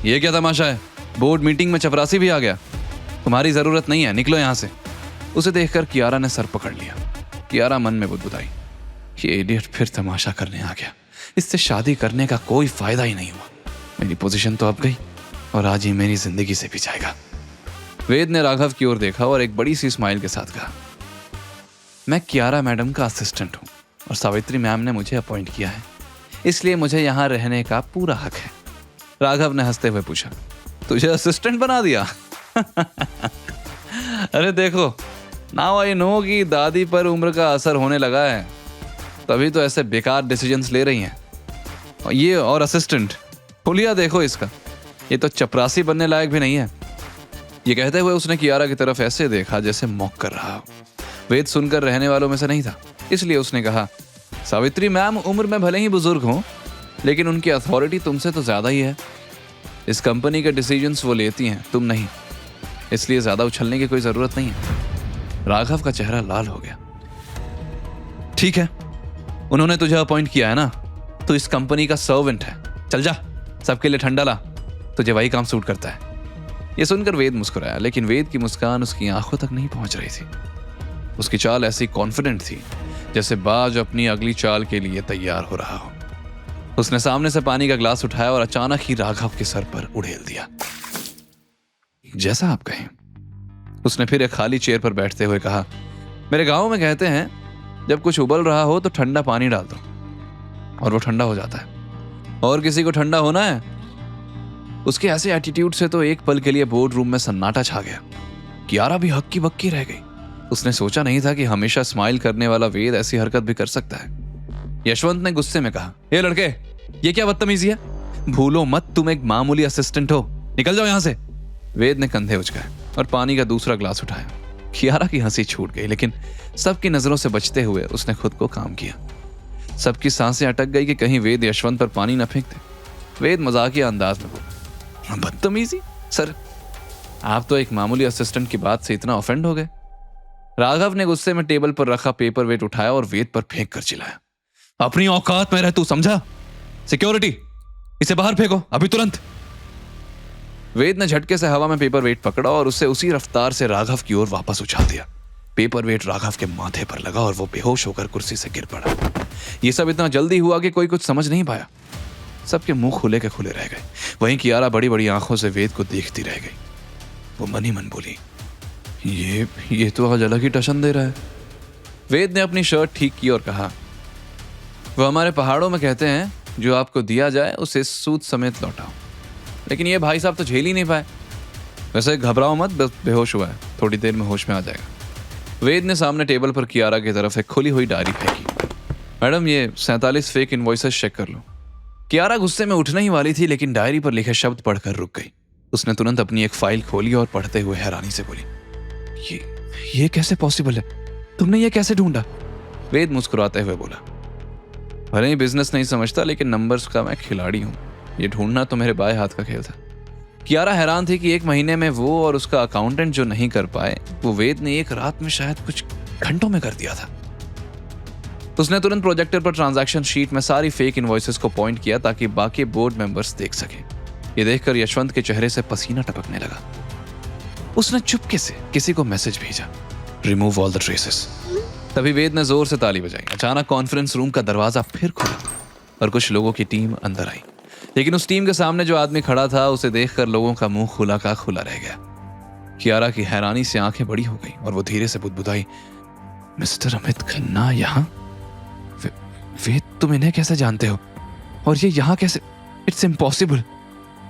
ये क्या तमाशा है? बोर्ड मीटिंग में चपरासी भी आ गया। तुम्हारी जरूरत नहीं है, निकलो यहाँ से। उसे देखकर कियारा ने सर पकड़ लिया। कियारा मन में बुदबुदाई, ये इडियट फिर तमाशा करने आ गया। इससे शादी करने का कोई फायदा ही नहीं हुआ। मेरी पोजीशन तो अब गई और आज ही मेरी जिंदगी से भी जाएगा। वेद ने राघव की ओर देखा और एक बड़ी सी स्माइल के साथ कहा, मैं कियारा मैडम का असिस्टेंट हूँ और सावित्री मैम ने मुझे अपॉइंट किया है, इसलिए मुझे यहाँ रहने का पूरा हक है। राघव ने हंसते हुए पूछा, तुझे असिस्टेंट बना दिया? अरे देखो, नाउ आई नो कि दादी पर उम्र का असर होने लगा है, तभी तो ऐसे बेकार डिसीजंस ले रही हैं। ये और असिस्टेंट, हुलिया देखो इसका, ये तो चपरासी बनने लायक भी नहीं है। ये कहते हुए उसने कियारा की तरफ ऐसे देखा जैसे मॉक कर रहा हो। वेद सुनकर रहने वालों में से नहीं था, इसलिए उसने कहा, सावित्री मैम उम्र में भले ही बुजुर्ग हों, लेकिन उनकी अथॉरिटी तुमसे तो ज्यादा ही है। इस कंपनी के डिसीजंस वो लेती हैं, तुम नहीं, इसलिए ज्यादा उछलने की कोई जरूरत नहीं है। राघव का चेहरा लाल हो गया। ठीक है, उन्होंने तुझे अपॉइंट किया है ना, तो इस कंपनी का सर्वेंट है। चल जा, सबके लिए ठंडा ला, तुझे वही काम सूट करता है। यह सुनकर वेद मुस्कुराया, लेकिन वेद की मुस्कान उसकी आंखों तक नहीं पहुंच रही थी। उसकी चाल ऐसी कॉन्फिडेंट थी जैसे बाज अपनी अगली चाल के लिए तैयार हो रहा हो। उसने सामने से पानी का ग्लास उठाया और अचानक ही राघव के सर पर उड़ेल दिया। जैसा आप कहें। उसने फिर एक खाली चेयर पर बैठते हुए कहा, मेरे गांव में कहते हैं, जब कुछ उबल रहा हो तो ठंडा पानी डाल दो और वो ठंडा हो जाता है। और किसी को ठंडा होना है? उसके ऐसे एटीट्यूड से तो एक पल के लिए बोर्ड रूम में सन्नाटा छा गया। कियारा भी हक्की बक्की रह गई। उसने सोचा नहीं था कि हमेशा स्माइल करने वाला वेद ऐसी हरकत भी कर सकता है। यशवंत ने गुस्से में कहा, ये लड़के, ये क्या बदतमीजी है? भूलो मत तुम एक मामूली असिस्टेंट हो, निकल जाओ यहां से। वेद ने कंधे उचकाए और पानी का दूसरा ग्लास उठाया। कियारा की हंसी छूट गई, लेकिन सबकी नजरों से बचते हुए उसने खुद को काम किया। सबकी सांसें अटक गई कि कहीं वेद यशवंत पर पानी न फेंक दे। वेद मजाकिया अंदाज में बोला, बदतमीजी? सर, आप तो एक मामूली असिस्टेंट की बात से इतना ऑफेंड हो गए। राघव ने गुस्से में टेबल पर रखा पेपर वेट उठाया और वेद पर फेंक कर चिल्लाया, अपनी औकात में रह तू, समझा? सिक्योरिटी, इसे बाहर फेंको अभी तुरंत। वेद ने झटके से हवा में पेपर वेट पकड़ा और उसे उसी रफ्तार से राघव की ओर वापस उछाल दिया। पेपर वेट राघव के माथे पर लगा और वो बेहोश होकर कुर्सी से गिर पड़ा। यह सब इतना जल्दी हुआ कि कोई कुछ समझ नहीं पाया। सबके मुंह खुले के खुले रह गए। वहीं कियारा बड़ी बड़ी आंखों से वेद को देखती रह गई। वो मन ही मन बोली, ये तो आज अलग ही टशन दे रहा है। वेद ने अपनी शर्ट ठीक की और कहा, वो हमारे पहाड़ों में कहते हैं, जो आपको दिया जाए उसे सूद समेत लौटाओ। लेकिन ये भाई साहब तो झेल ही नहीं पाए। वैसे घबराओ मत, बस बेहोश हुआ है, थोड़ी देर में होश में आ जाएगा। वेद ने सामने टेबल पर कियारा की तरफ एक खुली हुई डायरी फेंकी। मैडम, ये 47 फेक इनवॉइसेस चेक कर लो। कियारा गुस्से में उठने ही वाली थी, लेकिन डायरी पर लिखे शब्द पढ़कर रुक गई। उसने तुरंत अपनी एक फाइल खोली और पढ़ते हुए हैरानी से बोली, ये कैसे पॉसिबल है? तुमने ये कैसे ढूंढा? वेद मुस्कुराते हुए बोला, भले ही बिजनेस नहीं समझता, लेकिन नंबर्स का मैं खिलाड़ी हूं। ये ढूंढना तो मेरे बाएं हाथ का खेल था। कियारा हैरान थी कि एक महीने में वो और उसका अकाउंटेंट जो नहीं कर पाए, वो वेद ने एक रात में शायद कुछ घंटों में कर दिया था। तो उसने तुरंत प्रोजेक्टर पर ट्रांजैक्शन शीट में सारी फेक इनवॉइसेस को पॉइंट किया ताकि बाकी बोर्ड मेंबर्स देख सके। ये देखकर यशवंत के चेहरे से पसीना टपकने लगा। उसने चुपके से किसी को मैसेज भेजा, रिमूव ऑल द ट्रेसेस। तभी वेद ने जोर से ताली बजाई। अचानक कॉन्फ्रेंस रूम का दरवाजा फिर खुला और कुछ लोगों की टीम अंदर आई। लेकिन उस टीम के सामने जो आदमी खड़ा था, उसे देखकर लोगों का मुंह खुला का खुला रह गया। कियारा की हैरानी से आंखें बड़ी हो गई और वो धीरे से बुदबुदाई, मिस्टर अमित खन्ना यहाँ? वेद, तुम इन्हें कैसे जानते हो? और ये यहाँ कैसे? It's impossible.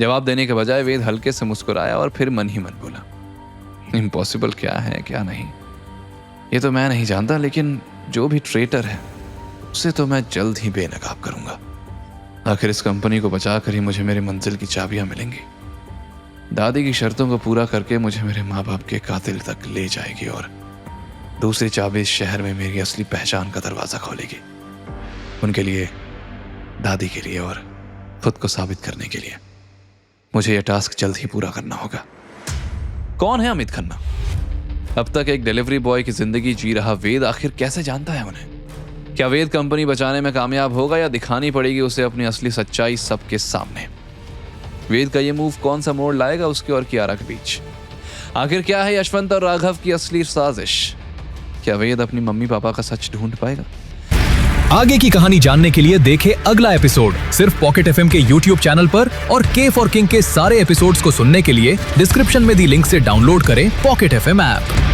जवाब देने के बजाय वेद हल्के से मुस्कुराया और फिर मन ही मन बोला, इम्पॉसिबल क्या है क्या नहीं, ये तो मैं नहीं जानता, लेकिन जो भी ट्रेटर है उसे तो मैं जल्द ही बेनकाब करूंगा। आखिर इस कंपनी को बचाकर ही मुझे मेरी मंजिल की चाबियां मिलेंगी। दादी की शर्तों को पूरा करके मुझे मेरे माँ बाप के कातिल तक ले जाएगी और दूसरी चाबी इस शहर में मेरी असली पहचान का दरवाजा खोलेगी। उनके लिए, दादी के लिए और खुद को साबित करने के लिए मुझे यह टास्क जल्द ही पूरा करना होगा। कौन है अमित खन्ना? अब तक एक डिलीवरी बॉय की जिंदगी जी रहा वेद आखिर कैसे जानता है उन्हें? क्या वेद कंपनी बचाने में कामयाब होगा या दिखानी पड़ेगी उसे अपनी असली सच्चाई सबके सामने? वेद का ये मूव कौन सा मोड़ लाएगा उसके और कियारा के बीच? आखिर क्या है यशवंत और राघव की असली साजिश? क्या वेद अपनी मम्मी पापा का सच ढूंढ पाएगा? आगे की कहानी जानने के लिए देखें अगला एपिसोड सिर्फ पॉकेट एफएम के YouTube चैनल पर, और के फॉर किंग के सारे एपिसोड्स को सुनने के लिए डिस्क्रिप्शन में दी लिंक से डाउनलोड करें पॉकेट एफएम ऐप।